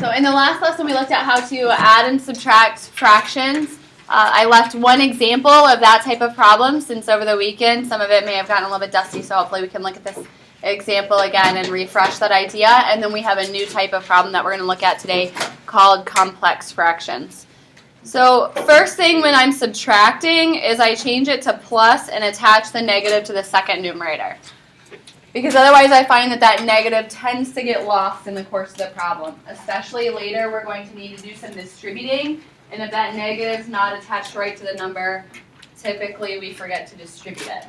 So in the last lesson, we looked at how to add and subtract fractions. I left one example of that type of problem since over the weekend some of it may have gotten a little bit dusty, so hopefully we can look at this example again and refresh that idea. And then we have a new type of problem that we're going to look at today called complex fractions. So first thing when I'm subtracting is I change it to plus and attach the negative to the second numerator. Because otherwise I find that negative tends to get lost in the course of the problem. Especially later we're going to need to do some distributing, and if that negative is not attached right to the number, typically we forget to distribute it.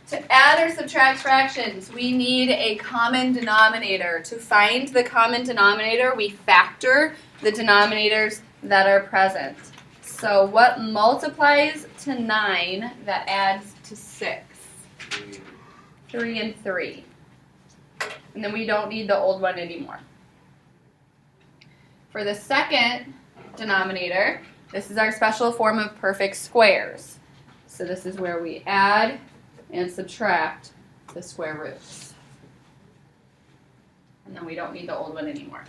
To add or subtract fractions, we need a common denominator. To find the common denominator, we factor the denominators that are present. So what multiplies to 9 that adds to 6? 3 and 3. And then we don't need the old one anymore. For the second denominator, this is our special form of perfect squares. So this is where we add and subtract the square roots. And then we don't need the old one anymore.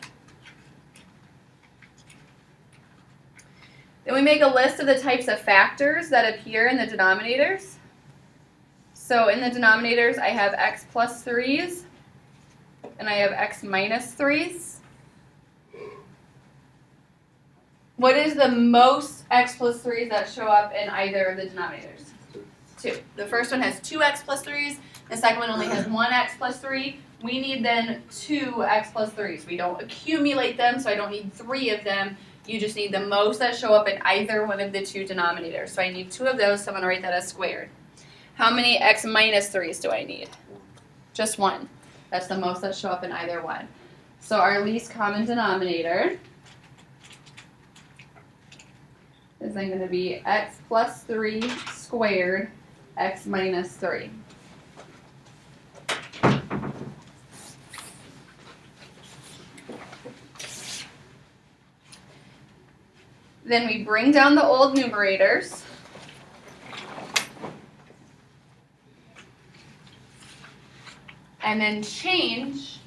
Then we make a list of the types of factors that appear in the denominators. So in the denominators, I have x plus 3's, and I have x minus 3's. What is the most x plus 3's that show up in either of the denominators? 2. The first one has 2x plus 3's. The second one only has 1x plus 3. We need then 2x plus 3's. We don't accumulate them, so I don't need 3 of them. You just need the most that show up in either one of the two denominators. So I need 2 of those, so I'm going to write that as squared. How many x minus 3's do I need? Just 1. That's the most that show up in either one. So our least common denominator is then going to be x plus 3 squared x minus 3. Then we bring down the old numerators. And then change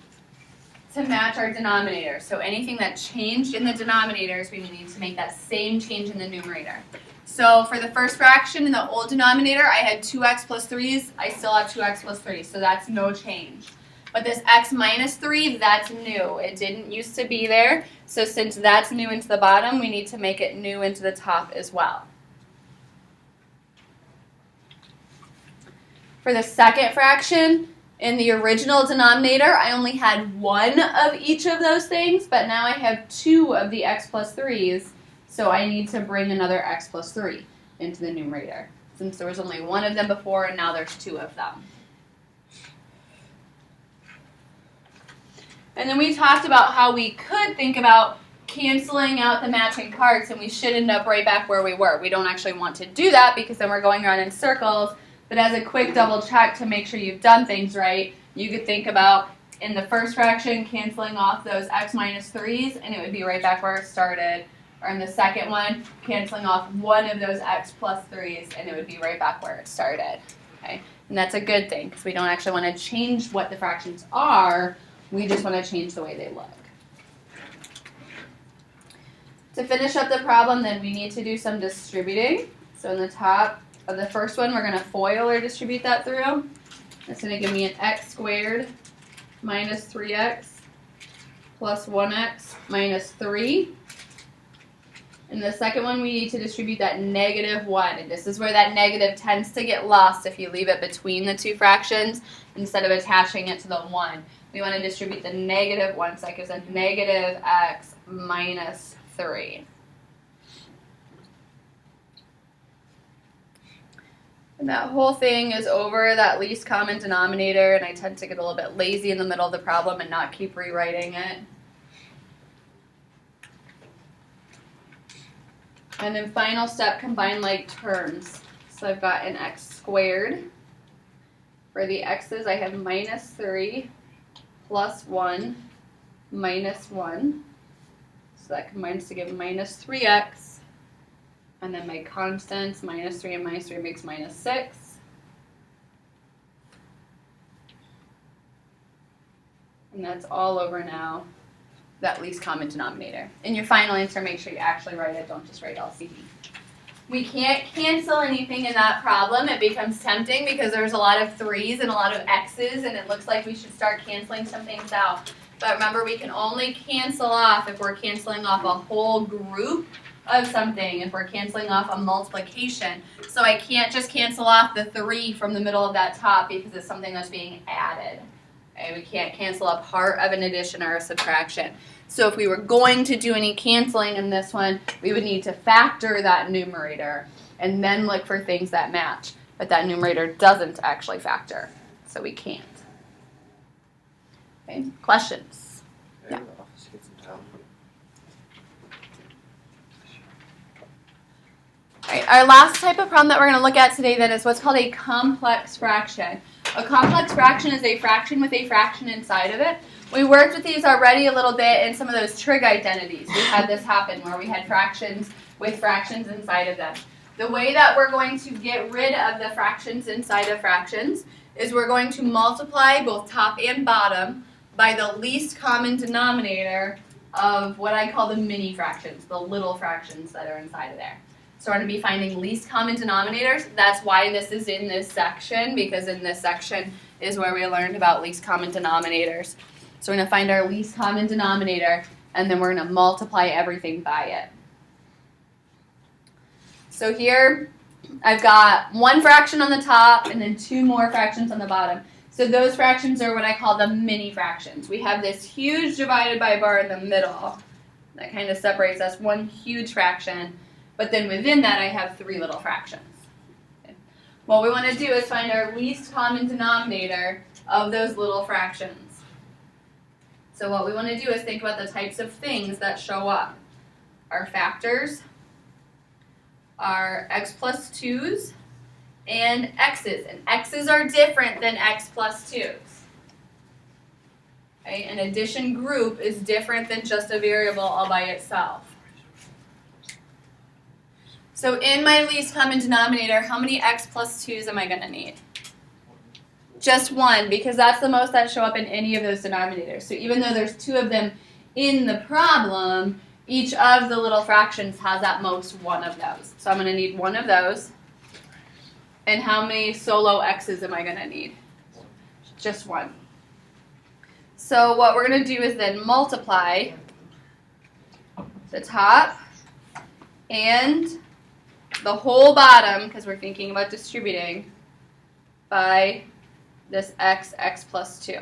to match our denominator. So anything that changed in the denominators, we need to make that same change in the numerator. So for the first fraction in the old denominator, I had 2x plus 3's. I still have 2x plus 3, so that's no change. But this x minus 3, that's new. It didn't used to be there. So since that's new into the bottom, we need to make it new into the top as well. For the second fraction, in the original denominator, I only had 1 of each of those things, but now I have 2 of the x plus 3's, so I need to bring another x plus 3 into the numerator, since there was only 1 of them before and now there's 2 of them. And then we talked about how we could think about canceling out the matching parts, and we should end up right back where we were. We don't actually want to do that because then we're going around in circles. But as a quick double check to make sure you've done things right, you could think about in the first fraction canceling off those x minus 3's, and it would be right back where it started. Or in the second one, canceling off 1 of those x plus 3's, and it would be right back where it started. Okay? And that's a good thing because we don't actually want to change what the fractions are. We just want to change the way they look. To finish up the problem, then we need to do some distributing. So in the top of the first one, we're going to FOIL or distribute that through. That's going to give me an x squared minus 3x plus 1x minus 3. In the second one, we need to distribute that negative 1. And this is where that negative tends to get lost if you leave it between the two fractions instead of attaching it to the 1. We want to distribute the negative 1, so that gives a negative x minus 3. And that whole thing is over that least common denominator, and I tend to get a little bit lazy in the middle of the problem and not keep rewriting it. And then final step, combine like terms. So I've got an x squared. For the x's, I have minus 3 plus 1 minus 1. So that combines to give minus 3x. And then my constants, minus 3 and minus 3 makes minus 6. And that's all over now that least common denominator. In your final answer, make sure you actually write it, don't just write LCD. We can't cancel anything in that problem. It becomes tempting because there's a lot of 3's and a lot of x's, and it looks like we should start canceling some things out. But remember, we can only cancel off if we're canceling off a whole group of something, if we're canceling off a multiplication. So I can't just cancel off the 3 from the middle of that top because it's something that's being added. Okay, we can't cancel a part of an addition or a subtraction. So if we were going to do any canceling in this one, we would need to factor that numerator and then look for things that match. But that numerator doesn't actually factor, so we can't. Okay, questions? Yeah. All right, our last type of problem that we're going to look at today then is what's called a complex fraction. A complex fraction is a fraction with a fraction inside of it. We worked with these already a little bit in some of those trig identities. We had this happen where we had fractions with fractions inside of them. The way that we're going to get rid of the fractions inside of fractions is we're going to multiply both top and bottom by the least common denominator of what I call the mini fractions, the little fractions that are inside of there. So we're going to be finding least common denominators. That's why this is in this section, because in this section is where we learned about least common denominators. So we're going to find our least common denominator, and then we're going to multiply everything by it. So here I've got one fraction on the top and then 2 more fractions on the bottom. So those fractions are what I call the mini fractions. We have this huge divided by bar in the middle that kind of separates us, one huge fraction. But then within that, I have 3 little fractions. Okay. What we want to do is find our least common denominator of those little fractions. So what we want to do is think about the types of things that show up. Our factors, our x plus 2's, and x's. And x's are different than x plus 2's. Okay? An addition group is different than just a variable all by itself. So in my least common denominator, how many x plus 2's am I going to need? Just 1, because that's the most that show up in any of those denominators. So even though there's 2 of them in the problem, each of the little fractions has at most 1 of those. So I'm going to need 1 of those. And how many solo x's am I going to need? Just 1. So what we're going to do is then multiply the top and the whole bottom, because we're thinking about distributing, by this x plus 2.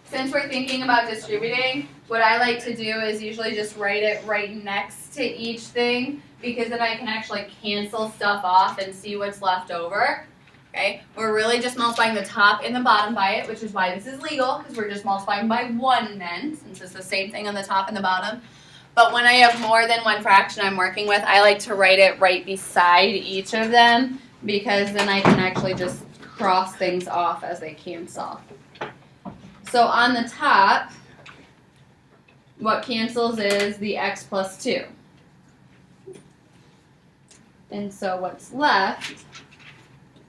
Since we're thinking about distributing, what I like to do is usually just write it right next to each thing, because then I can actually cancel stuff off and see what's left over. Okay? We're really just multiplying the top and the bottom by it, which is why this is legal, because we're just multiplying by 1 then, since it's the same thing on the top and the bottom. But when I have more than 1 fraction I'm working with, I like to write it right beside each of them, because then I can actually just cross things off as they cancel. So on the top, what cancels is the x plus 2. And so what's left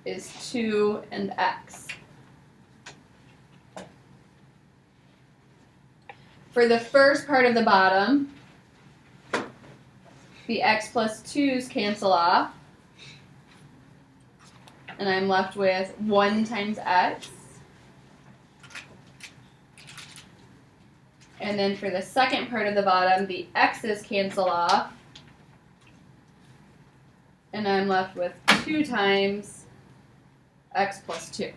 is 2 and x. For the first part of the bottom, the x plus 2's cancel off, and I'm left with 1 times x. And then for the second part of the bottom, the x's cancel off, and I'm left with 2 times x plus 2.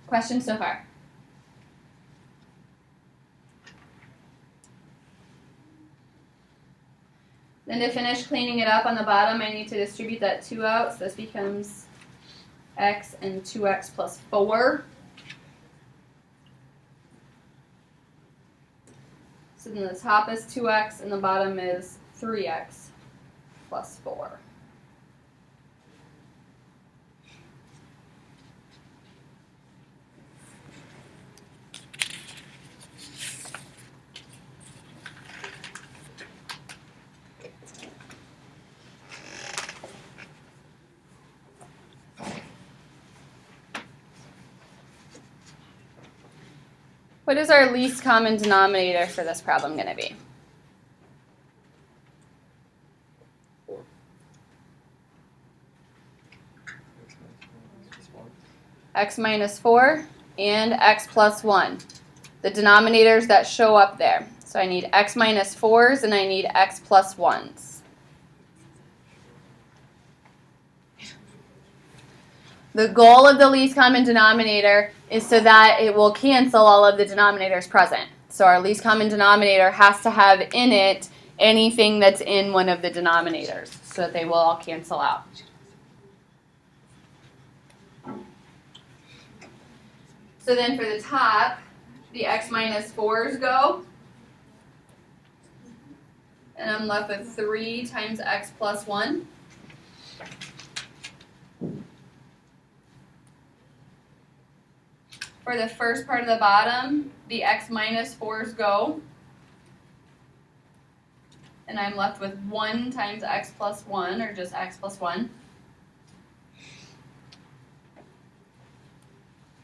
Questions so far? Then to finish cleaning it up on the bottom, I need to distribute that 2 out. So this becomes x and 2x plus 4. So then the top is 2x and the bottom is 3x plus 4. What is our least common denominator for this problem going to be? 4. X minus 4 and x plus 1. The denominators that show up there. So I need x minus 4s and I need x plus 1s. The goal of the least common denominator is so that it will cancel all of the denominators present. So our least common denominator has to have in it anything that's in one of the denominators so that they will all cancel out. So then for the top, the x minus 4s go. And I'm left with 3 times x plus 1. For the first part of the bottom, the x minus 4s go. And I'm left with 1 times x plus 1, or just x plus 1.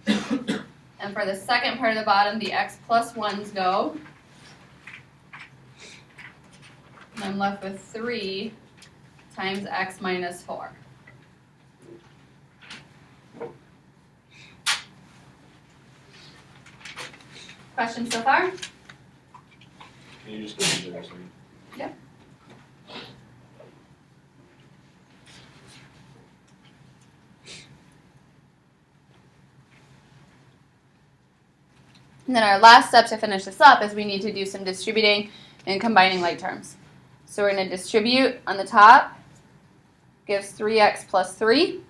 And for the second part of the bottom, the x plus 1s go. And I'm left with 3 times x minus 4. Questions so far? Can you just go through there? Yep. And then our last step to finish this up is we need to do some distributing and combining like terms. So we're going to distribute on the top, gives 3x plus 3.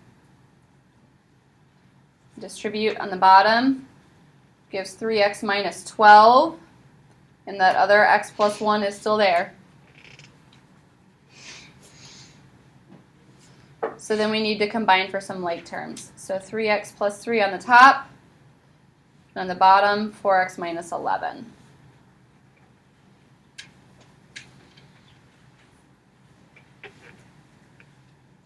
Distribute on the bottom, gives 3x minus 12. And that other x plus 1 is still there. So then we need to combine for some like terms. So 3x plus 3 on the top. And on the bottom, 4x minus 11.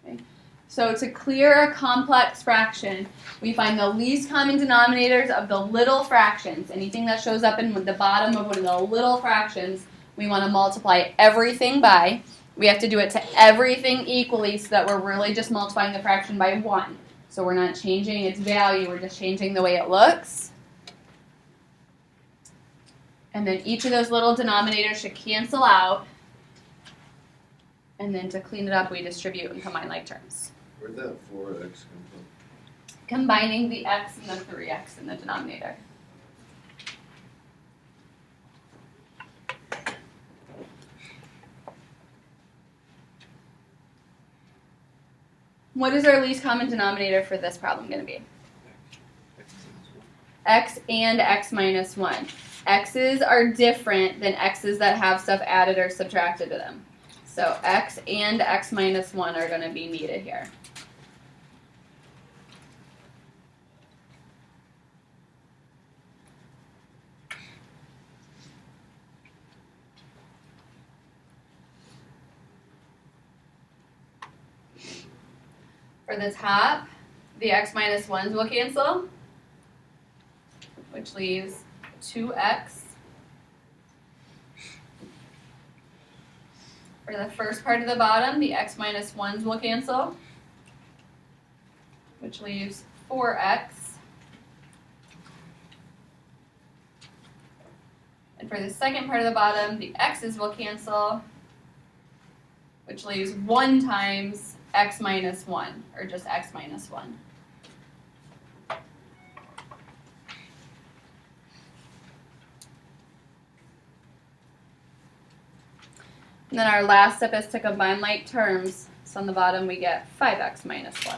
Okay. So to clear a complex fraction, we find the least common denominators of the little fractions. Anything that shows up in the bottom of one of the little fractions, we want to multiply everything by. We have to do it to everything equally so that we're really just multiplying the fraction by 1. So we're not changing its value, we're just changing the way it looks. And then each of those little denominators should cancel out. And then to clean it up, we distribute and combine like terms. Where'd that 4x come from? Combining the x and the 3x in the denominator. What is our least common denominator for this problem going to be? X and x minus 1. X's are different than x's that have stuff added or subtracted to them. So x and x minus 1 are going to be needed here. For the top, the x minus 1s will cancel, which leaves 2x. For the first part of the bottom, the x minus 1s will cancel, which leaves 4x. And for the second part of the bottom, the x's will cancel, which leaves 1 times x minus 1, or just x minus 1. And then our last step is to combine like terms. So on the bottom we get 5x minus 1.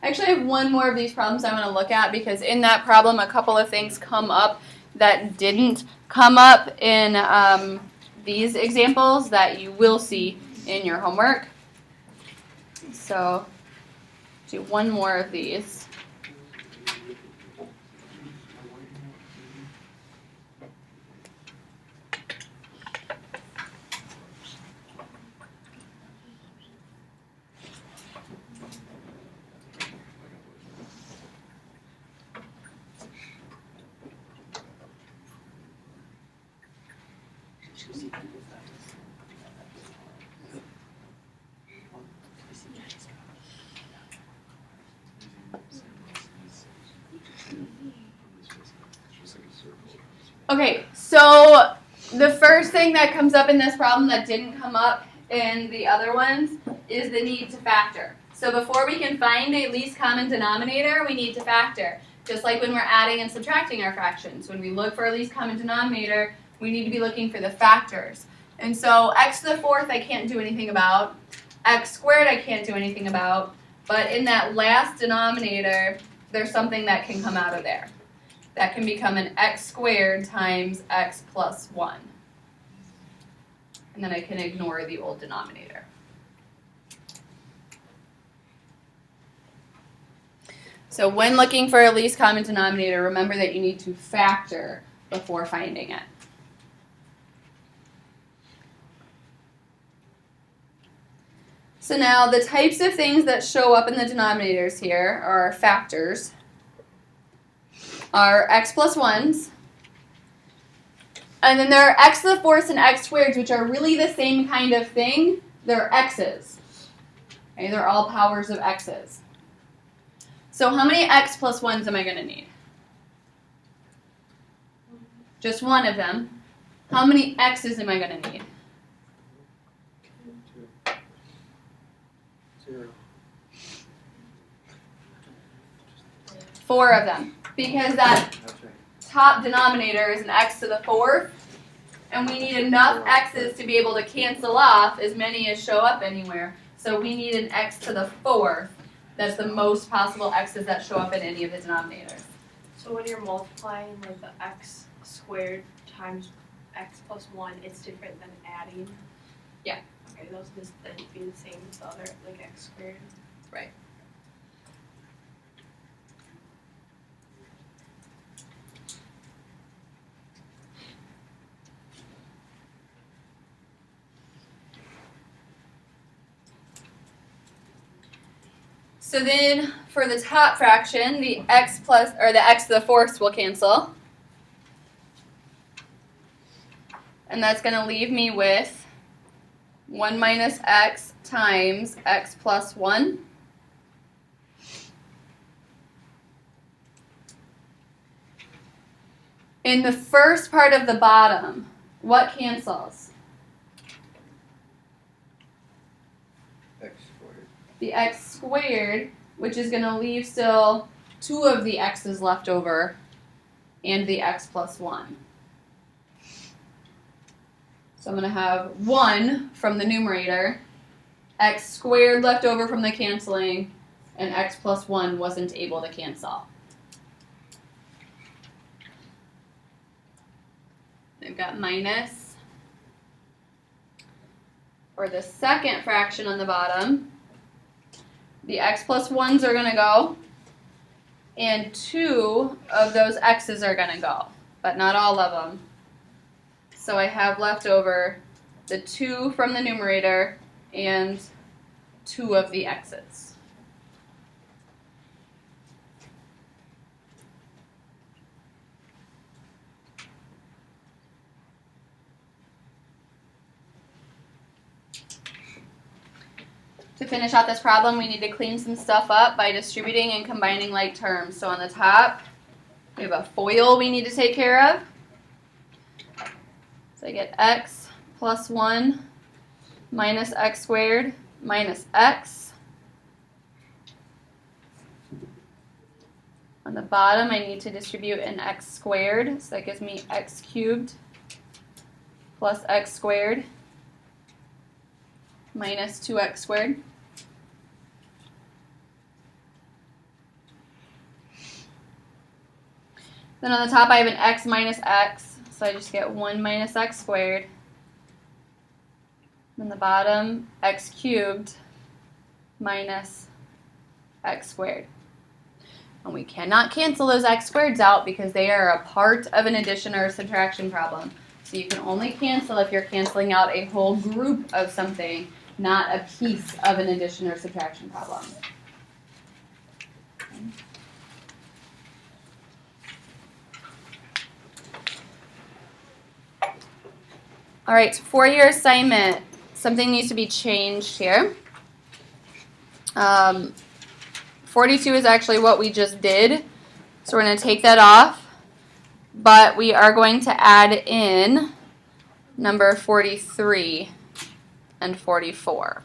I actually have one more of these problems I want to look at because in that problem a couple of things come up that didn't come up in these examples that you will see in your homework. So do one more of these. Okay, so the first thing that comes up in this problem that didn't come up in the other ones is the need to factor. So before we can find a least common denominator, we need to factor. Just like when we're adding and subtracting our fractions. When we look for a least common denominator, we need to be looking for the factors. And so x to the fourth I can't do anything about. X squared I can't do anything about. But in that last denominator, there's something that can come out of there. That can become an x squared times x plus 1. And then I can ignore the old denominator. So when looking for a least common denominator, remember that you need to factor before finding it. So now the types of things that show up in the denominators here are factors. Are x plus 1s. And then there are x to the fourth and x squareds, which are really the same kind of thing. They're x's. Okay, they're all powers of x's. So how many x plus 1s am I going to need? Just one of them. How many x's am I going to need? 0. 4 of them. Because that That's right. top denominator is an x to the fourth, and we need enough x's to be able to cancel off as many as show up anywhere. So we need an x to the fourth. That's the most possible x's that show up in any of the denominators. So when you're multiplying like the x squared times x plus 1, it's different than adding? Yeah. Okay, those just then be the same as the other, like x squared? Right. So then for the top fraction, the x plus, or the x to the fourths will cancel. And that's going to leave me with 1 minus x times x plus 1. In the first part of the bottom, what cancels? X squared. The x squared, which is going to leave still 2 of the x's left over, and the x plus 1. So I'm going to have 1 from the numerator, x squared left over from the canceling, and x plus 1 wasn't able to cancel. I've got minus. For the second fraction on the bottom, the x plus 1s are going to go, and 2 of those x's are going to go, but not all of them. So I have left over the 2 from the numerator and 2 of the x's. To finish out this problem, we need to clean some stuff up by distributing and combining like terms. So on the top, we have a FOIL we need to take care of. So I get x plus 1 minus x squared minus x. On the bottom, I need to distribute an x squared. So that gives me x cubed plus x squared minus 2x squared. Then on the top I have an x minus x, so I just get 1 minus x squared. On the bottom, x cubed minus x squared. And we cannot cancel those x squareds out because they are a part of an addition or a subtraction problem. So you can only cancel if you're canceling out a whole group of something, not a piece of an addition or subtraction problem. All right, 4-year assignment. Something needs to be changed here. 42 is actually what we just did. So we're going to take that off. But we are going to add in number 43 and 44.